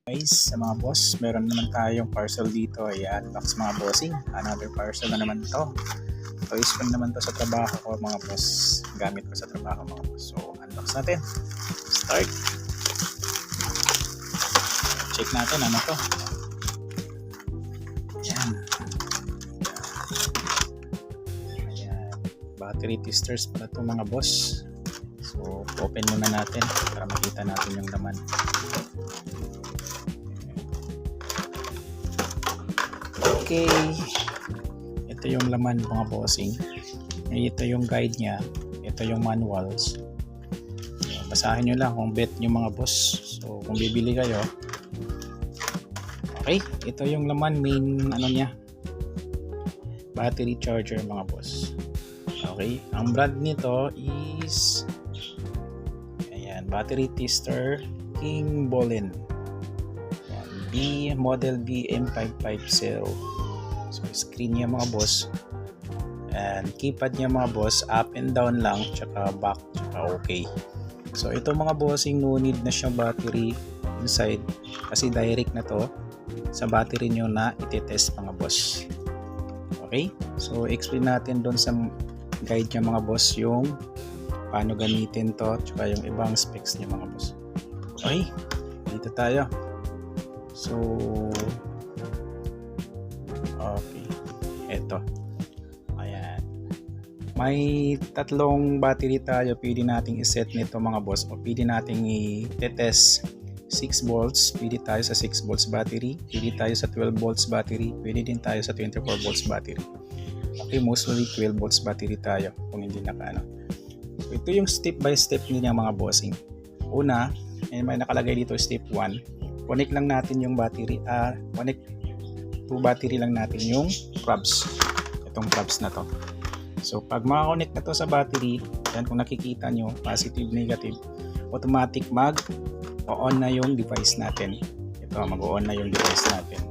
Guys, sa mga boss, meron naman tayong parcel dito. I-unbox mga bossing. Another parcel na naman to. Toys ko naman to sa trabaho ko mga boss. Gamit ko sa trabaho mga boss. So, unbox natin. Start. Check natin ano to. Ayan. Ayan. Battery testers pala to mga boss. So, open muna natin para makita natin yung laman. Okay, ito yung laman mga bossing. Ito yung guide nya, ito yung manuals. Basahin nyo lang kung bet nyo mga boss. So kung bibili kayo, okay, ito yung laman, main ano nya, battery charger mga boss. Okay, ang brand nito is ayan, battery tester King Bolin. Model BM550. So screen niya mga boss, and keypad niya mga boss, up and down lang, tsaka back, tsaka okay. So ito mga bossing, no need na siyang battery inside kasi direct na to sa battery nyo na itetest mga boss. Okay, so explain natin doon sa guide niya mga boss yung paano gamitin to, tsaka yung ibang specs niya mga boss. Okay, dito tayo. So, okay, eto, ayan, may tatlong battery tayo, pwede nating iset nito mga boss, o pwede nating i-test 6 volts, pwede tayo sa 6 volts battery, pwede tayo sa 12 volts battery, pwede din tayo sa 24 volts battery. Okay, mostly 12 volts battery tayo kung hindi naka ano. So, ito yung step by step niya mga bossing. Una, may nakalagay dito step 1. Connect lang natin yung battery, connect to battery lang natin yung probes, itong probes na to. So pag maka-connect na to sa battery, yan kung nakikita nyo, positive, negative, automatic mag-on na yung device natin. Ito, mag-on na yung device natin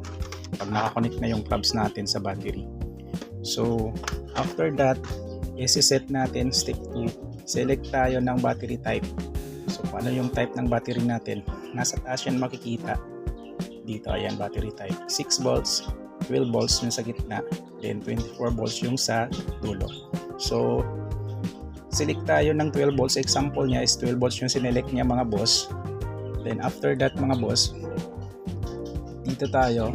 pag naka-connect na yung probes natin sa battery. So after that, isi-set natin step 2, select tayo ng battery type. So paano yung type ng battery natin? Nasa taas yan makikita. Dito, ayan, battery type. 6 volts, 12 volts yung sa gitna, then 24 volts yung sa dulo. So, select tayo ng 12 volts. Example niya is 12 volts yung sinelect niya mga boss. Then after that mga boss, dito tayo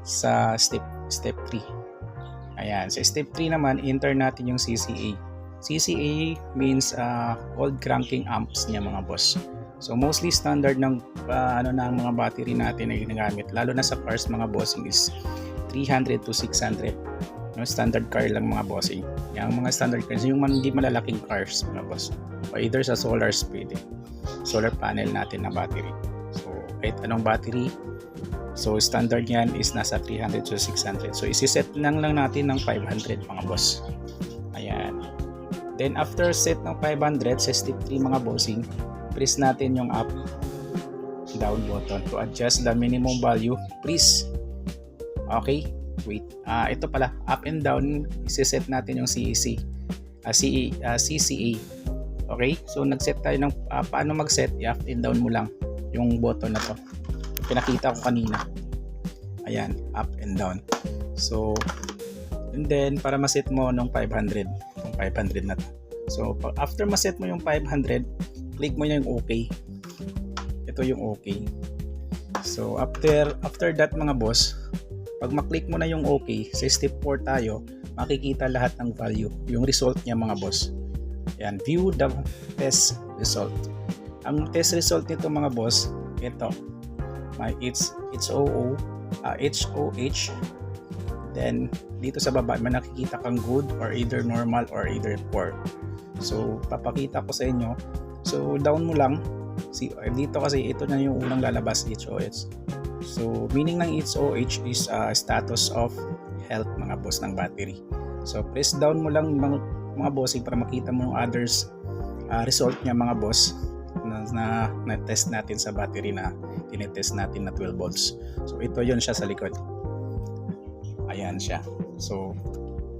sa step 3. Ayan, sa step 3 naman, enter natin yung CCA. CCA means cold cranking amps niya mga boss. So mostly standard ng mga battery natin na ginagamit, lalo na sa cars mga bossing, is 300 to 600. No, standard car lang mga bossing. Yung mga standard cars, yung hindi malalaking cars mga boss. O either sa solar pwede. Solar panel natin na battery. So kahit anong battery, so standard yan is nasa 300 to 600. So isi-set lang natin ng 500 mga boss. Ayan. Then after set ng 500 sa step 3 mga bossing, press natin yung up down button to adjust the minimum value. Press. Okay, wait. Ito pala, up and down, isi-set natin yung CEC. CCA. Okay, so nag-set tayo ng paano mag-set, up and down mo lang yung button na to. Pinakita ko kanina. Ayan, up and down. So, and then para ma-set mo nung 500 na to. So after ma-set mo yung 500, click mo yung OK. Ito yung OK. So after that mga boss, pag ma-click mo na yung OK, sa step 4 tayo, makikita lahat ng value, yung result niya mga boss. Yan, view the test result. Ang test result nito mga boss, ito. It's HOH. Then dito sa baba, may nakikita kang good or either normal or either poor. So papakita ko sa inyo. So down mo lang. Dito kasi ito na yung unang lalabas, HOH. So meaning ng HOH is status of health mga boss ng battery. So press down mo lang mga bossing para makita mo yung others result niya mga boss na test natin sa battery na tinetest natin na 12 volts. So ito yun siya sa likod. Ayan siya. So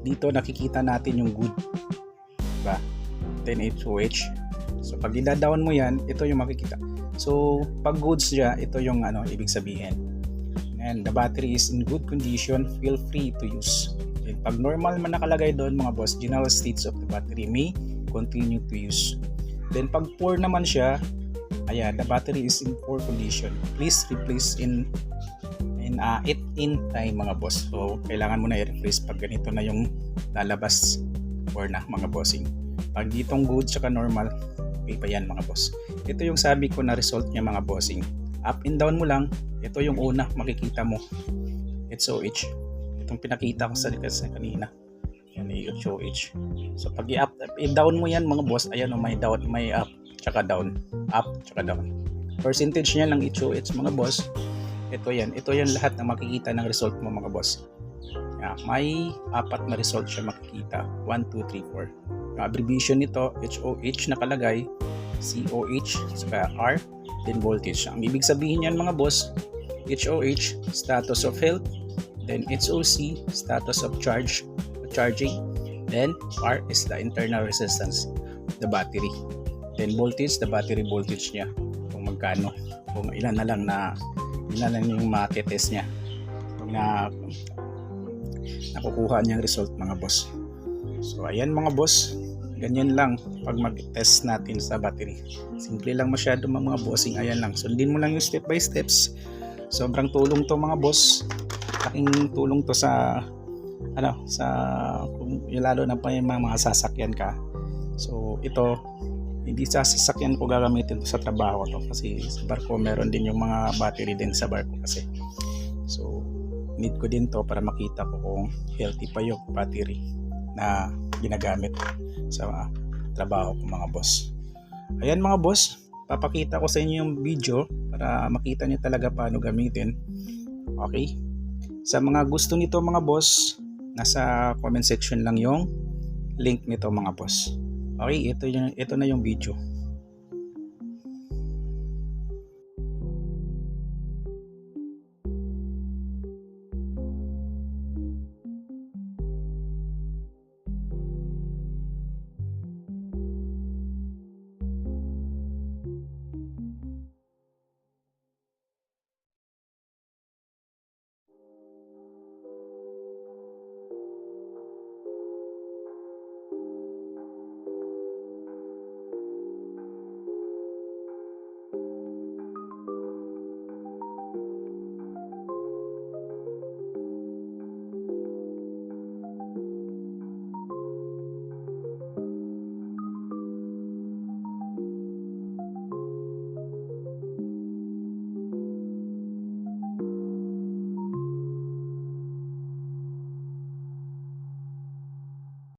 dito nakikita natin yung good, diba? 10 HOH. So pag i-down mo yan, ito yung makikita. So pag goods siya, ito yung ibig sabihin. And the battery is in good condition, feel free to use. And pag normal man nakalagay doon mga boss, general states of the battery may continue to use. Then pag poor naman siya, ayan, the battery is in poor condition. Please replace in time mga boss. So kailangan mo na i-replace pag ganito na yung lalabas or na mga bossing. Pag ditong good tsaka normal, okay pa yan mga boss. Ito yung sabi ko na result niya mga bossing. Up and down mo lang, ito yung una makikita mo. HOH. Itong pinakita ko sa kanina. Yan yung HOH. So pag i-up and down mo yan mga boss, ayan o, may down, may up tsaka down. Up tsaka down. Percentage niya ng HOH mga boss. Ito yan lahat na makikita ng result mo mga boss. May 4 na result siya makikita. 1, 2, 3, 4. Yung abbreviation nito, HOH nakalagay, COH, saka R, then voltage. Ang ibig sabihin yan mga boss, HOH, status of health, then HOC, status of charging, then R is the internal resistance, the battery. Then voltage, the battery voltage niya, kung magkano, kung ilan na lang yung matetest niya, kung nakukuha niyang result mga boss. So ayan mga boss, ganyan lang pag mag-test natin sa battery. Simple lang masyado mga bossing. Ayan lang, sundin mo lang yung step by steps. Sobrang tulong to mga boss. Laking tulong to sa lalo na pa yung mga sasakyan ka. So ito, hindi sa sasakyan ko gagamitin to sa trabaho to, kasi sa barko meron din yung mga battery din sa barko kasi. So need ko din to para makita ko kung healthy pa yung battery na ginagamit sa trabaho ko mga boss. Ayan mga boss, papakita ko sa inyo yung video para makita niyo talaga paano gamitin. Okay? Sa mga gusto nito mga boss, nasa comment section lang yung link nito mga boss. Okay, ito na yung video.